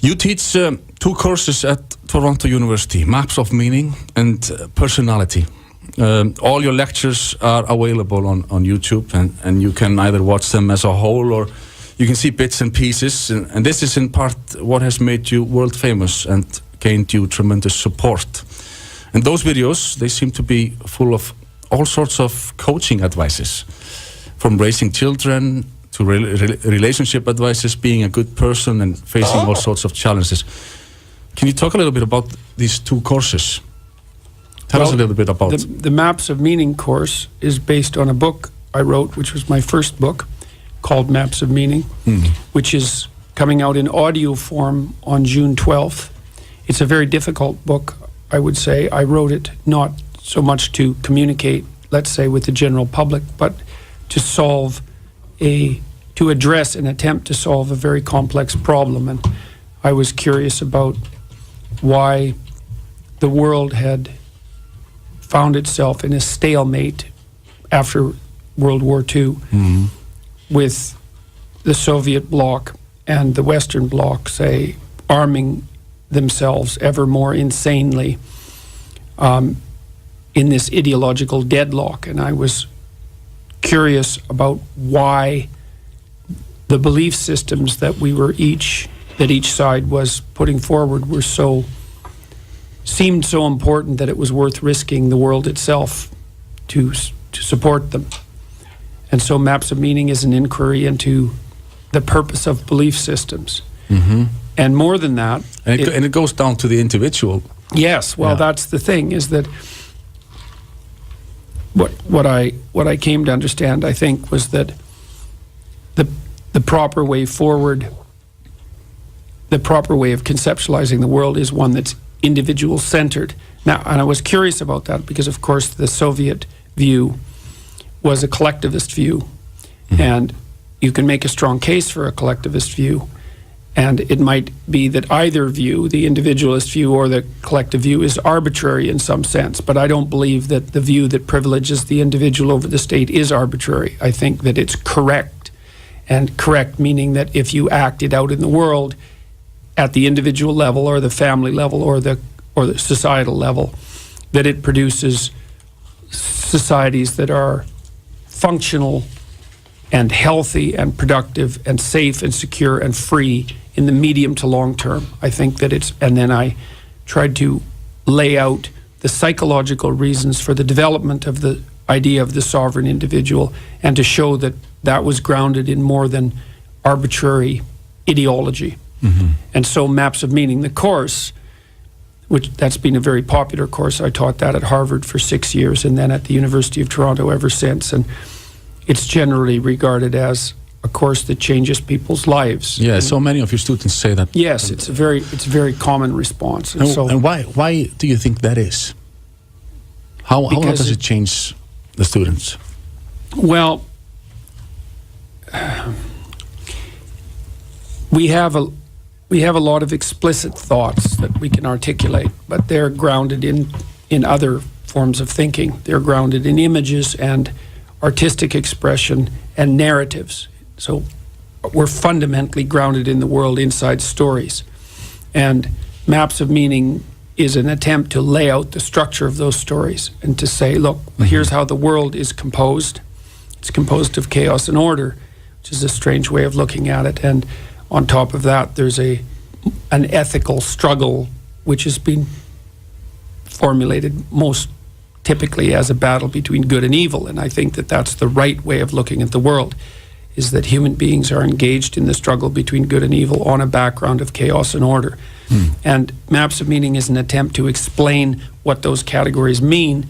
You teach two courses at Toronto University, Maps of Meaning and Personality. All your lectures are available on YouTube, and you can either watch them as a whole or you can see bits and pieces. And this is in part what has made you world famous and gained you tremendous support. And those videos, they seem to be full of all sorts of coaching advices, from raising children to relationship advices, being a good person and facing all sorts of challenges. Can you talk a little bit about these two courses? Tell us a little bit about the Maps of Meaning course is based on a book I wrote, which was my first book, called Maps of Meaning, which is coming out in audio form on June 12th. It's a very difficult book, I would say. I wrote it not so much to communicate, let's say, with the general public, but to address and attempt to solve a very complex problem. And I was curious about why the world had found itself in a stalemate after World War II with the Soviet bloc and the Western bloc, say, arming themselves ever more insanely in this ideological deadlock. And I was curious about why the belief systems that each side was putting forward seemed so important that it was worth risking the world itself to support them. And so Maps of Meaning is an inquiry into the purpose of belief systems. And more than that... And it goes down to the individual. Yes, well, that's the thing, is that what I came to understand, I think, was that the proper way forward, the proper way of conceptualizing the world is one that's individual-centered. Now, and I was curious about that because, of course, the Soviet view was a collectivist view, and you can make a strong case for a collectivist view, and it might be that either view, the individualist view or the collective view, is arbitrary in some sense, but I don't believe that the view that privileges the individual over the state is arbitrary. I think that it's correct, and correct meaning that if you act it out in the world at the individual level or the family level or the societal level, that it produces societies that are functional and healthy and productive and safe and secure and free in the medium to long term. I think that and then I tried to lay out the psychological reasons for the development of the idea of the sovereign individual, and to show that that was grounded in more than arbitrary ideology. And so Maps of Meaning, the course, that's been a very popular course. I taught that at Harvard for 6 years and then at the University of Toronto ever since. And it's generally regarded as a course that changes people's lives. Yeah, so many of your students say that. Yes, it's a very common response. And why do you think that is? How does it change the students? Well, we have a lot of explicit thoughts that we can articulate, but they're grounded in other forms of thinking. They're grounded in images and artistic expression and narratives. So we're fundamentally grounded in the world inside stories. And Maps of Meaning is an attempt to lay out the structure of those stories and to say, look, here's how the world is composed. It's composed of chaos and order, which is a strange way of looking at it. And on top of that, there's an ethical struggle which has been formulated most typically as a battle between good and evil. And I think that that's the right way of looking at the world, is that human beings are engaged in the struggle between good and evil on a background of chaos and order. And Maps of Meaning is an attempt to explain what those categories mean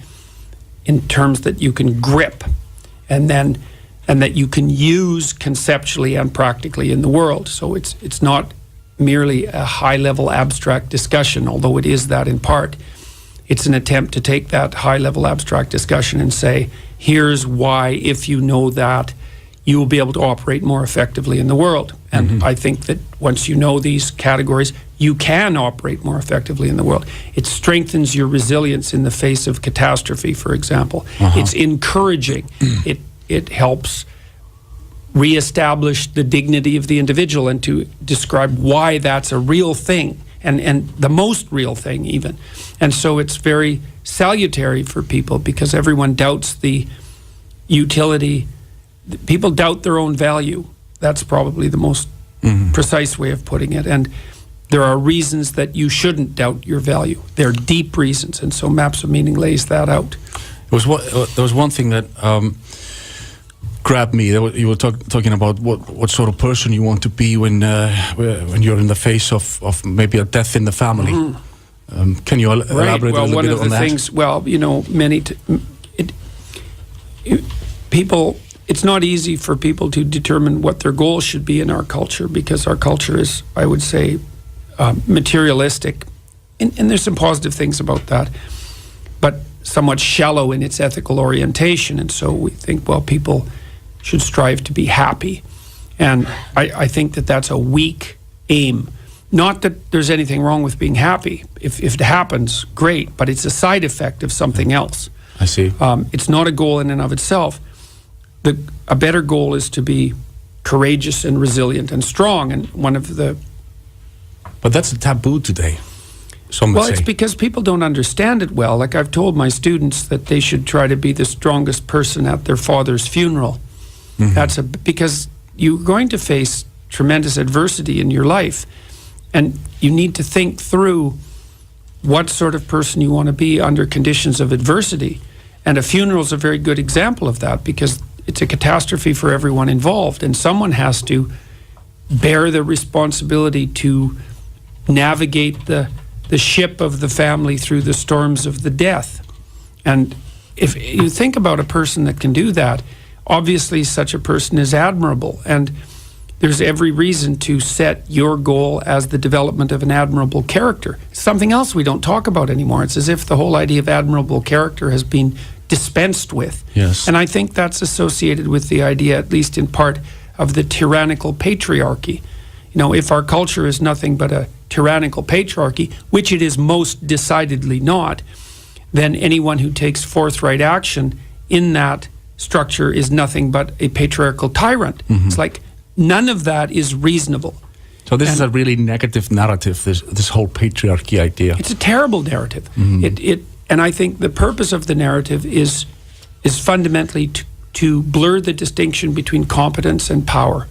in terms that you can grip and that you can use conceptually and practically in the world. So it's not merely a high-level abstract discussion, although it is that in part. It's an attempt to take that high-level abstract discussion and say, here's why, if you know that, you will be able to operate more effectively in the world. And I think that once you know these categories, you can operate more effectively in the world. It strengthens your resilience in the face of catastrophe, for example. It's encouraging. It helps reestablish the dignity of the individual and to describe why that's a real thing, and the most real thing even. And so it's very salutary for people, because everyone doubts the utility. People doubt their own value. That's probably the most precise way of putting it. And there are reasons that you shouldn't doubt your value. They're deep reasons, and so Maps of Meaning lays that out. There was one thing that grabbed me. You were talking about what sort of person you want to be when you're in the face of maybe a death in the family. Can you elaborate a little bit on that? Things, well, you know, people, it's not easy for people to determine what their goals should be in our culture, because our culture is, I would say, materialistic, and there's some positive things about that, but somewhat shallow in its ethical orientation. And so we think, well, people should strive to be happy, and I think that that's a weak aim. Not that there's anything wrong with being happy. If it happens, great, but it's a side effect of something else. I see. It's not a goal in and of itself. A better goal is to be courageous and resilient and strong. And one of the... But that's a taboo today, some would say. It's because people don't understand it well. Like, I've told my students that they should try to be the strongest person at their father's funeral. Because you're going to face tremendous adversity in your life, and you need to think through what sort of person you want to be under conditions of adversity. And a funeral is a very good example of that, because it's a catastrophe for everyone involved, and someone has to bear the responsibility to navigate the ship of the family through the storms of the death. And if you think about a person that can do that, obviously such a person is admirable, and there's every reason to set your goal as the development of an admirable character. Something else we don't talk about anymore. It's as if the whole idea of admirable character has been dispensed with. Yes. And I think that's associated with the idea, at least in part, of the tyrannical patriarchy. You know, if our culture is nothing but a tyrannical patriarchy, which it is most decidedly not, then anyone who takes forthright action in that structure is nothing but a patriarchal tyrant. It's like none of that is reasonable. So this is a really negative narrative, this whole patriarchy idea. It's a terrible narrative. And I think the purpose of the narrative is fundamentally to blur the distinction between competence and power.